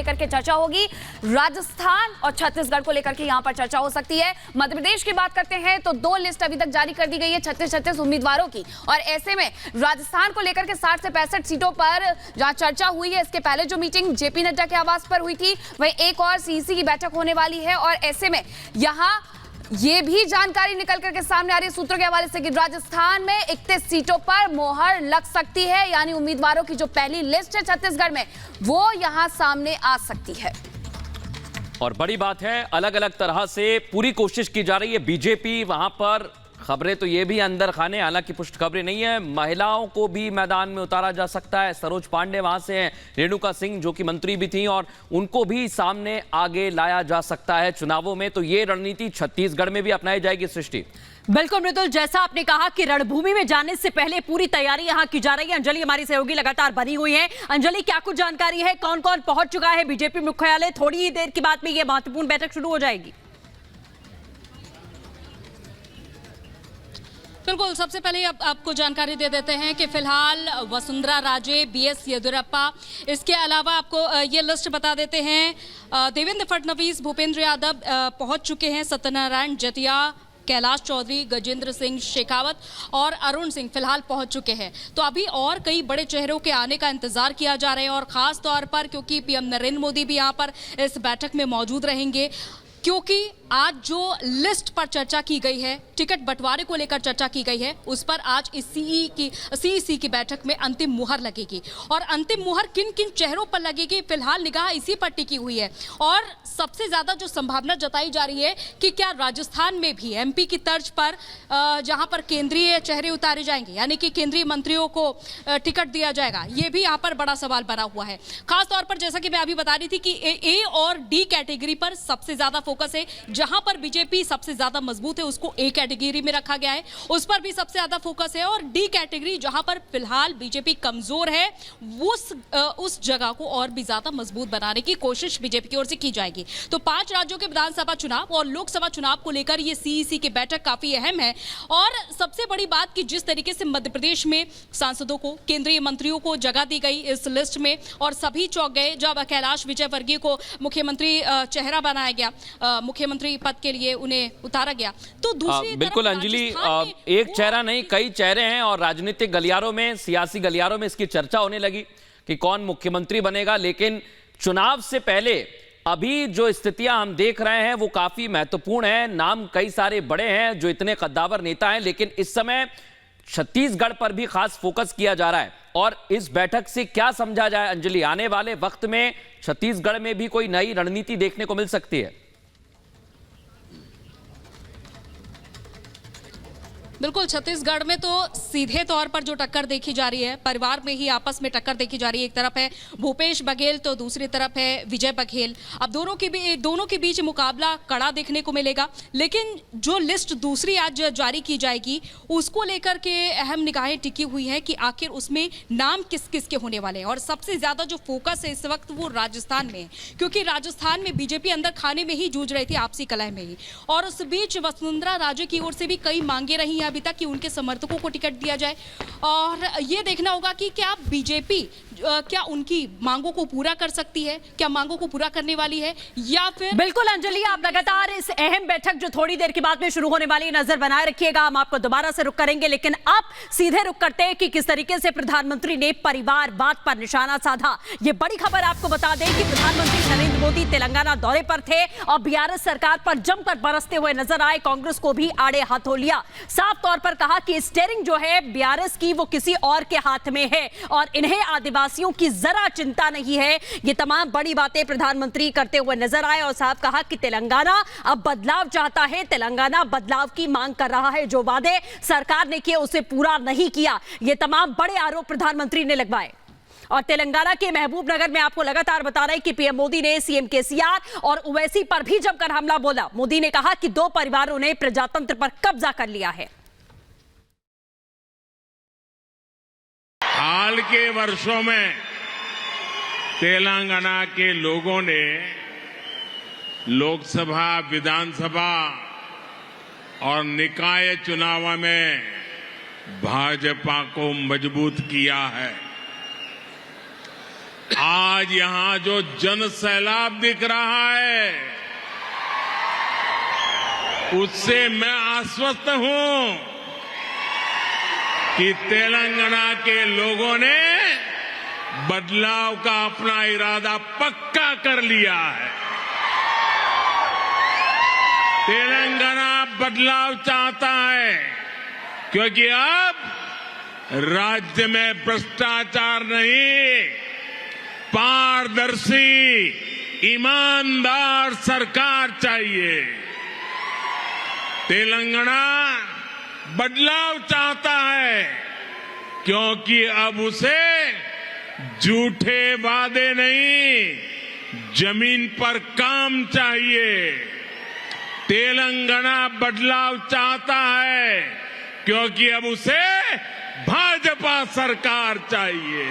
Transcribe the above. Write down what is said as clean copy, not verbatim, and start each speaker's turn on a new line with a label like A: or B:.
A: लेकर के चर्चा होगी, राजस्थान और छत्तीसगढ़ को लेकर के यहां पर चर्चा हो सकती है। मध्य प्रदेश की बात करते हैं तो 2 लिस्ट अभी तक जारी कर दी गई है 36 उम्मीदवारों की, और ऐसे में राजस्थान को लेकर के 60 से 65 सीटों पर जहां चर्चा हुई है, इसके पहले जो मीटिंग जेपी नड्डा के आवास पर हुई थी, वहीं एक और सीईसी की बैठक होने वाली है, और ऐसे में यहां ये भी जानकारी निकल करके सामने आ रही है सूत्रों के हवाले से कि राजस्थान में 31 सीटों पर मोहर लग सकती है, यानी उम्मीदवारों की जो पहली लिस्ट है छत्तीसगढ़ में वो यहां सामने आ सकती है।
B: और बड़ी बात है, अलग अलग तरह से पूरी कोशिश की जा रही है बीजेपी वहां पर। खबरें तो ये भी अंदर खाने, हालांकि पुष्ट खबरें नहीं है, महिलाओं को भी मैदान में उतारा जा सकता है। सरोज पांडे वहां से हैं, रेणुका सिंह जो कि मंत्री भी थी, और उनको भी सामने आगे लाया जा सकता है चुनावों में। तो ये रणनीति छत्तीसगढ़ में भी अपनाई जाएगी। सृष्टि,
C: बिल्कुल मृदुल, जैसा आपने कहा कि रणभूमि में जाने से पहले पूरी तैयारी यहां की जा रही है। अंजलि हमारी सहयोगी लगातार बनी हुई है। अंजलि, क्या कुछ जानकारी है, कौन कौन पहुंच चुका है बीजेपी मुख्यालय? थोड़ी ही देर के बाद में यह महत्वपूर्ण बैठक शुरू हो जाएगी।
D: बिल्कुल, सबसे पहले आपको जानकारी दे देते हैं कि फिलहाल वसुंधरा राजे, बीएस येदियुरप्पा, इसके अलावा आपको ये लिस्ट बता देते हैं, देवेंद्र फडणवीस, भूपेंद्र यादव पहुंच चुके हैं, सत्यनारायण जटिया, कैलाश चौधरी, गजेंद्र सिंह शेखावत और अरुण सिंह फिलहाल पहुंच चुके हैं। तो अभी और कई बड़े चेहरों के आने का इंतजार किया जा रहा है, और खास तौर पर क्योंकि पीएम नरेंद्र मोदी भी यहां पर इस बैठक में मौजूद रहेंगे, क्योंकि आज जो लिस्ट पर चर्चा की गई है, टिकट बंटवारे को लेकर चर्चा की गई है, उस पर आज इस सीईसी की बैठक में अंतिम मुहर लगेगी। और अंतिम मुहर किन किन चेहरों पर लगेगी, फिलहाल निगाह इसी पर टिकी हुई है। और सबसे ज्यादा जो संभावना जताई जा रही है कि क्या राजस्थान में भी एमपी की तर्ज पर जहां पर केंद्रीय चेहरे उतारे जाएंगे, यानी कि केंद्रीय मंत्रियों को टिकट दिया जाएगा, ये भी यहाँ पर बड़ा सवाल बना हुआ है। खासतौर पर जैसा कि मैं अभी बता रही थी कि ए और डी कैटेगरी पर सबसे ज्यादा फोकस है। जहां पर बीजेपी सबसे ज्यादा मजबूत है उसको ए कैटेगरी में रखा गया है, उस पर भी सबसे ज्यादा फोकस है। और डी कैटेगरी जहां पर फिलहाल बीजेपी कमजोर है, उस जगह को और भी ज्यादा मजबूत बनाने की कोशिश बीजेपी की ओर से की जाएगी। तो 5 राज्यों के विधानसभा चुनाव और लोकसभा चुनाव को लेकर यह सीईसी की बैठक काफी अहम है। और सबसे बड़ी बात कि जिस तरीके से मध्य प्रदेश में सांसदों को, केंद्रीय मंत्रियों को जगह दी गई इस लिस्ट में, और सभी चौंक गए जब कैलाश विजयवर्गीय को मुख्यमंत्री चेहरा बनाया गया, मुख्यमंत्री पद के लिए उन्हें उतारा गया। तो दूसरी
B: बिल्कुल अंजलि, एक चेहरा नहीं कई चेहरे हैं, और राजनीतिक गलियारों में, सियासी गलियारों में इसकी चर्चा होने लगी कि कौन मुख्यमंत्री बनेगा। लेकिन चुनाव से पहले अभी जो स्थितियां हम देख रहे हैं वो काफी महत्वपूर्ण है। नाम कई सारे बड़े हैं जो इतने कद्दावर नेता हैं, लेकिन इस समय छत्तीसगढ़ पर भी खास फोकस किया जा रहा है। और इस बैठक से क्या समझा जाए अंजलि, आने वाले वक्त में छत्तीसगढ़ में भी कोई नई रणनीति देखने को मिल सकती है?
D: बिल्कुल, छत्तीसगढ़ में तो सीधे तौर पर जो टक्कर देखी जा रही है, परिवार में ही आपस में टक्कर देखी जा रही है। एक तरफ है भूपेश बघेल तो दूसरी तरफ है विजय बघेल। अब दोनों के बीच मुकाबला कड़ा देखने को मिलेगा। लेकिन जो लिस्ट दूसरी आज जारी की जाएगी उसको लेकर के अहम निगाहें टिकी हुई है कि आखिर उसमें नाम किस किस के होने वाले हैं। और सबसे ज्यादा जो फोकस है इस वक्त वो राजस्थान में है, क्योंकि राजस्थान में बीजेपी अंदर खाने में ही जूझ रही थी, आपसी कलह में ही। और उस बीच वसुंधरा राजे की ओर से भी कई मांगे रही हैं अभी तक कि उनके समर्थकों को टिकट दिया जाए। और ये देखना होगा कि क्या बीजेपी क्या उनकी मांगों को पूरा कर सकती है, क्या मांगों को पूरा करने वाली है, या फिर।
C: बिल्कुल अंजलि, आप लगातार इस अहम बैठक जो थोड़ी देर के बाद में शुरू होने वाली नजर बनाए रखिएगा। हम आपको दोबारा से रुक करेंगे, लेकिन अब सीधे रुक करते हैं कि किस तरीके से प्रधानमंत्री ने परिवारवाद पर निशाना साधा। ये बड़ी खबर आपको बता दें कि प्रधानमंत्री नरेंद्र मोदी तेलंगाना दौरे पर थे और बीआरएस सरकार पर जमकर बरसते हुए नजर आए। कांग्रेस को भी आड़े हाथों लिया, साफ तौर पर कहा कि स्टीयरिंग जो है बीआरएस की वो किसी और के हाथ में है और इन्हें आदिवासियों की जरा चिंता नहीं है। ये तमाम बड़ी बातें प्रधानमंत्री करते हुए नजर आए और साफ कहा कि तेलंगाना अब बदलाव चाहता है, तेलंगाना बदलाव की मांग कर रहा है। जो वादे सरकार ने किए उसे पूरा नहीं किया, ये तमाम बड़े आरोप प्रधानमंत्री ने लगवाए। और तेलंगाना के महबूब नगर में आपको लगातार बता रहे हैं कि पीएम मोदी ने सीएम केसीआर और ओवैसी पर भी जमकर हमला बोला। मोदी ने कहा कि 2 परिवारों ने प्रजातंत्र पर कब्जा कर लिया है।
E: हाल के वर्षों में तेलंगाना के लोगों ने लोकसभा, विधानसभा और निकाय चुनाव में भाजपा को मजबूत किया है। आज यहां जो जन सैलाब दिख रहा है, उससे मैं आश्वस्त हूं कि तेलंगाना के लोगों ने बदलाव का अपना इरादा पक्का कर लिया है। तेलंगाना बदलाव चाहता है क्योंकि अब राज्य में भ्रष्टाचार नहीं, पारदर्शी ईमानदार सरकार चाहिए। तेलंगाना बदलाव चाहता है क्योंकि अब उसे झूठे वादे नहीं, जमीन पर काम चाहिए। तेलंगाना बदलाव चाहता है क्योंकि अब उसे भाजपा सरकार चाहिए।